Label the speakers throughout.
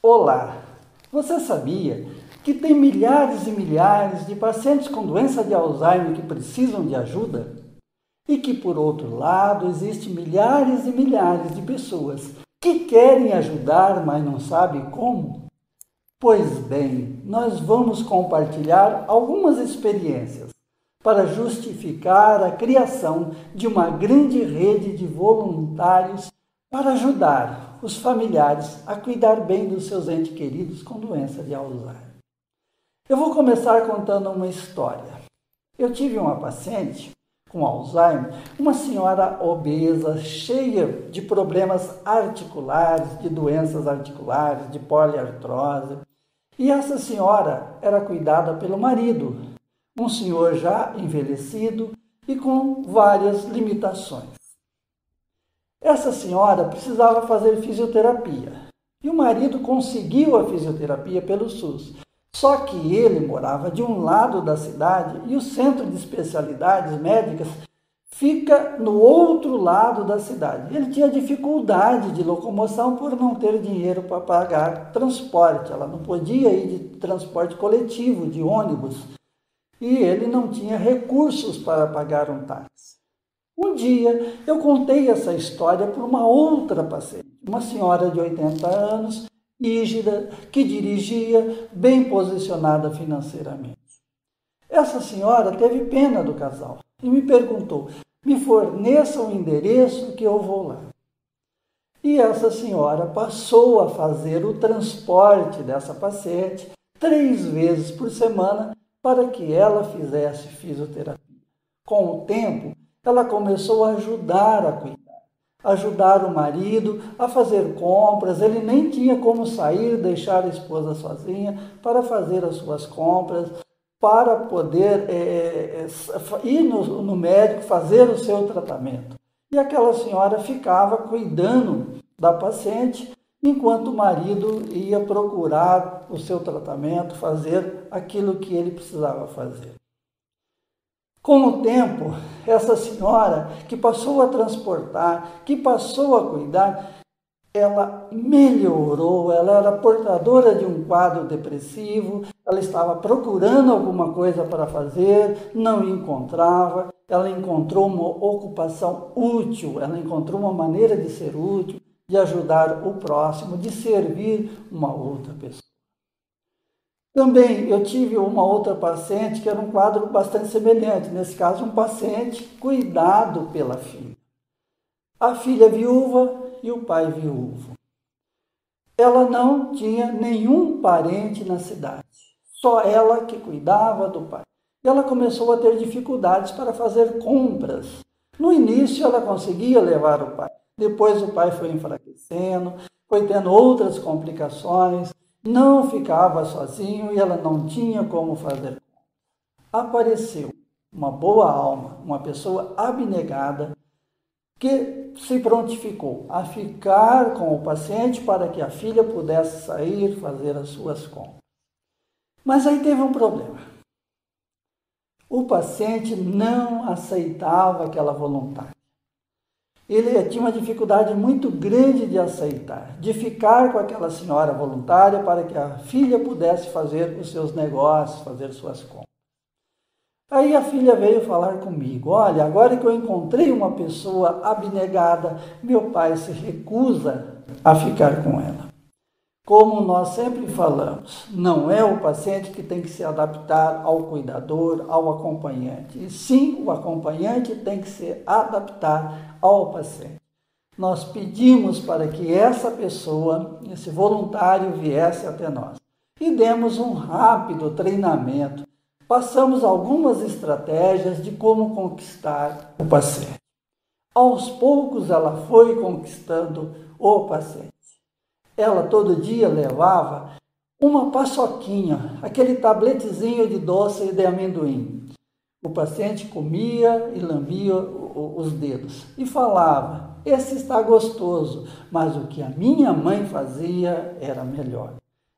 Speaker 1: Olá! Você sabia que tem milhares e milhares de pacientes com doença de Alzheimer que precisam de ajuda? E que, por outro lado, existem milhares e milhares de pessoas que querem ajudar, mas não sabem como? Pois bem, nós vamos compartilhar algumas experiências para justificar a criação de uma grande rede de voluntários para ajudar os familiares a cuidar bem dos seus entes queridos com doença de Alzheimer. Eu vou começar contando uma história. Eu tive uma paciente com Alzheimer, uma senhora obesa, cheia de problemas articulares, de doenças articulares, de poliartrose. E essa senhora era cuidada pelo marido, um senhor já envelhecido e com várias limitações. Essa senhora precisava fazer fisioterapia e o marido conseguiu a fisioterapia pelo SUS. Só que ele morava de um lado da cidade e o centro de especialidades médicas fica no outro lado da cidade. Ele tinha dificuldade de locomoção por não ter dinheiro para pagar transporte. Ela não podia ir de transporte coletivo, de ônibus, e ele não tinha recursos para pagar um táxi. Um dia eu contei essa história para uma outra paciente, uma senhora de 80 anos, rígida, que dirigia, bem posicionada financeiramente. Essa senhora teve pena do casal e me perguntou: me forneça o endereço que eu vou lá. E essa senhora passou a fazer o transporte dessa paciente 3 vezes por semana para que ela fizesse fisioterapia. Com o tempo, ela começou a ajudar a cuidar. Ajudar o marido a fazer compras. Ele nem tinha como sair, deixar a esposa sozinha para fazer as suas compras, para poder ir no médico, fazer o seu tratamento. E aquela senhora ficava cuidando da paciente, enquanto o marido ia procurar o seu tratamento, fazer aquilo que ele precisava fazer. Com o tempo, essa senhora que passou a transportar, que passou a cuidar, ela melhorou, ela era portadora de um quadro depressivo, ela estava procurando alguma coisa para fazer, não encontrava, ela encontrou uma ocupação útil, ela encontrou uma maneira de ser útil, de ajudar o próximo, de servir uma outra pessoa. Também eu tive uma outra paciente que era um quadro bastante semelhante, nesse caso um paciente cuidado pela filha. A filha viúva e o pai viúvo. Ela não tinha nenhum parente na cidade, só ela que cuidava do pai. E ela começou a ter dificuldades para fazer compras. No início ela conseguia levar o pai, depois o pai foi enfraquecendo, foi tendo outras complicações, não ficava sozinho e ela não tinha como fazer. Apareceu uma boa alma, uma pessoa abnegada, que se prontificou a ficar com o paciente para que a filha pudesse sair, fazer as suas compras. Mas aí teve um problema. O paciente não aceitava aquela voluntária. Ele tinha uma dificuldade muito grande de aceitar, de ficar com aquela senhora voluntária para que a filha pudesse fazer os seus negócios, fazer suas compras. Aí a filha veio falar comigo: olha, agora que eu encontrei uma pessoa abnegada, meu pai se recusa a ficar com ela. Como nós sempre falamos, não é o paciente que tem que se adaptar ao cuidador, ao acompanhante, e sim o acompanhante tem que se adaptar ao paciente. Nós pedimos para que essa pessoa, esse voluntário, viesse até nós e demos um rápido treinamento. Passamos algumas estratégias de como conquistar o paciente. Aos poucos ela foi conquistando o paciente. Ela todo dia levava uma paçoquinha, aquele tabletezinho de doce de amendoim. O paciente comia e lambia os dedos e falava: esse está gostoso, mas o que a minha mãe fazia era melhor.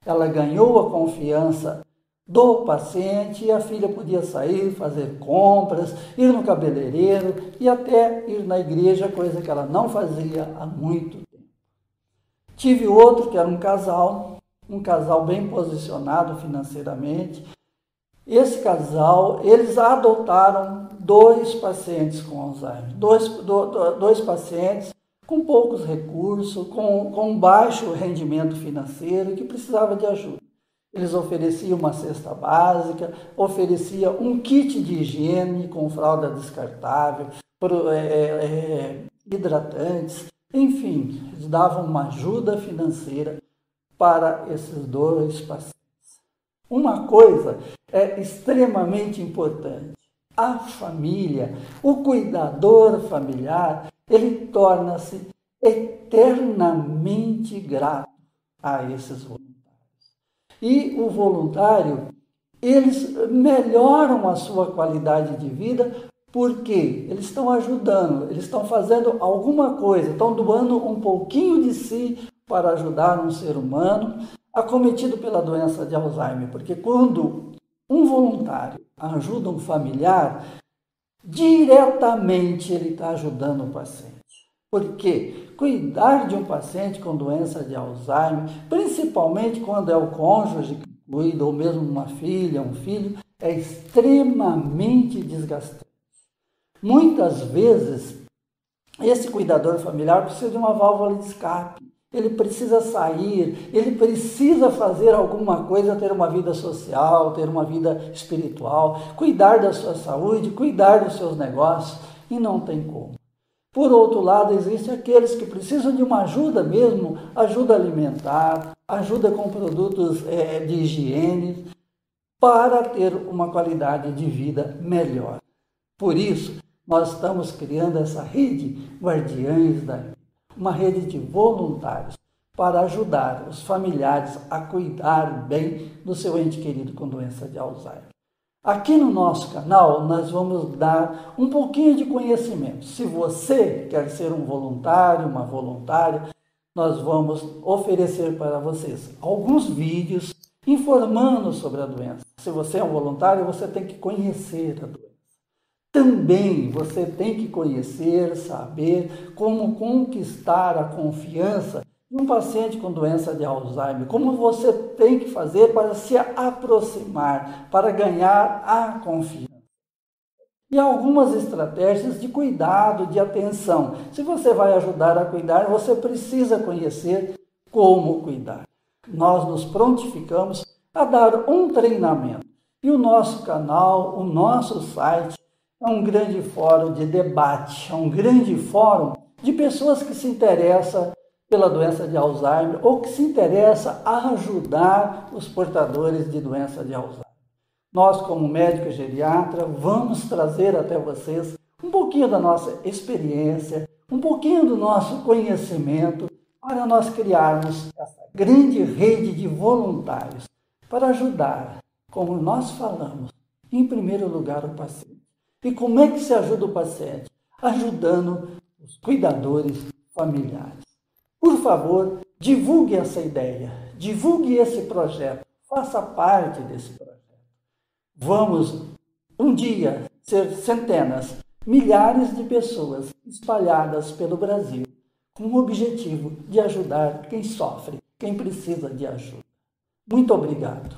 Speaker 1: Ela ganhou a confiança do paciente e a filha podia sair, fazer compras, ir no cabeleireiro e até ir na igreja, coisa que ela não fazia há muito tempo. Tive outro que era um casal um casal bem posicionado financeiramente. Esse casal, eles adotaram 2 pacientes com Alzheimer, dois pacientes com poucos recursos, com baixo rendimento financeiro, que precisava de ajuda. Eles ofereciam uma cesta básica, ofereciam um kit de higiene com fralda descartável, hidratantes, enfim, eles davam uma ajuda financeira para esses 2 pacientes. Uma coisa é extremamente importante: a família, o cuidador familiar, ele torna-se eternamente grato a esses voluntários. E o voluntário, eles melhoram a sua qualidade de vida porque eles estão ajudando, eles estão fazendo alguma coisa, estão doando um pouquinho de si para ajudar um ser humano acometido pela doença de Alzheimer. Porque quando um voluntário ajuda um familiar, diretamente ele está ajudando o paciente. Porque cuidar de um paciente com doença de Alzheimer, principalmente quando é o cônjuge que cuida, ou mesmo uma filha, um filho, é extremamente desgastante. Muitas vezes, esse cuidador familiar precisa de uma válvula de escape. Ele precisa sair, ele precisa fazer alguma coisa, ter uma vida social, ter uma vida espiritual, cuidar da sua saúde, cuidar dos seus negócios, e não tem como. Por outro lado, existem aqueles que precisam de uma ajuda mesmo, ajuda alimentar, ajuda com produtos de higiene, para ter uma qualidade de vida melhor. Por isso, nós estamos criando essa rede Guardiães da Vida, uma rede de voluntários para ajudar os familiares a cuidar bem do seu ente querido com doença de Alzheimer. Aqui no nosso canal, nós vamos dar um pouquinho de conhecimento. Se você quer ser um voluntário, uma voluntária, nós vamos oferecer para vocês alguns vídeos informando sobre a doença. Se você é um voluntário, você tem que conhecer a doença. Também você tem que conhecer, saber como conquistar a confiança de um paciente com doença de Alzheimer, como você tem que fazer para se aproximar, para ganhar a confiança. E algumas estratégias de cuidado, de atenção. Se você vai ajudar a cuidar, você precisa conhecer como cuidar. Nós nos prontificamos a dar um treinamento. E o nosso canal, o nosso site, é um grande fórum de debate, é um grande fórum de pessoas que se interessam pela doença de Alzheimer ou que se interessa a ajudar os portadores de doença de Alzheimer. Nós, como médico geriatra, vamos trazer até vocês um pouquinho da nossa experiência, um pouquinho do nosso conhecimento para nós criarmos essa grande rede de voluntários para ajudar, como nós falamos, em primeiro lugar o paciente. E como é que se ajuda o paciente? Ajudando os cuidadores familiares. Por favor, divulgue essa ideia, divulgue esse projeto, faça parte desse projeto. Vamos, um dia, ser centenas, milhares de pessoas espalhadas pelo Brasil, com o objetivo de ajudar quem sofre, quem precisa de ajuda. Muito obrigado.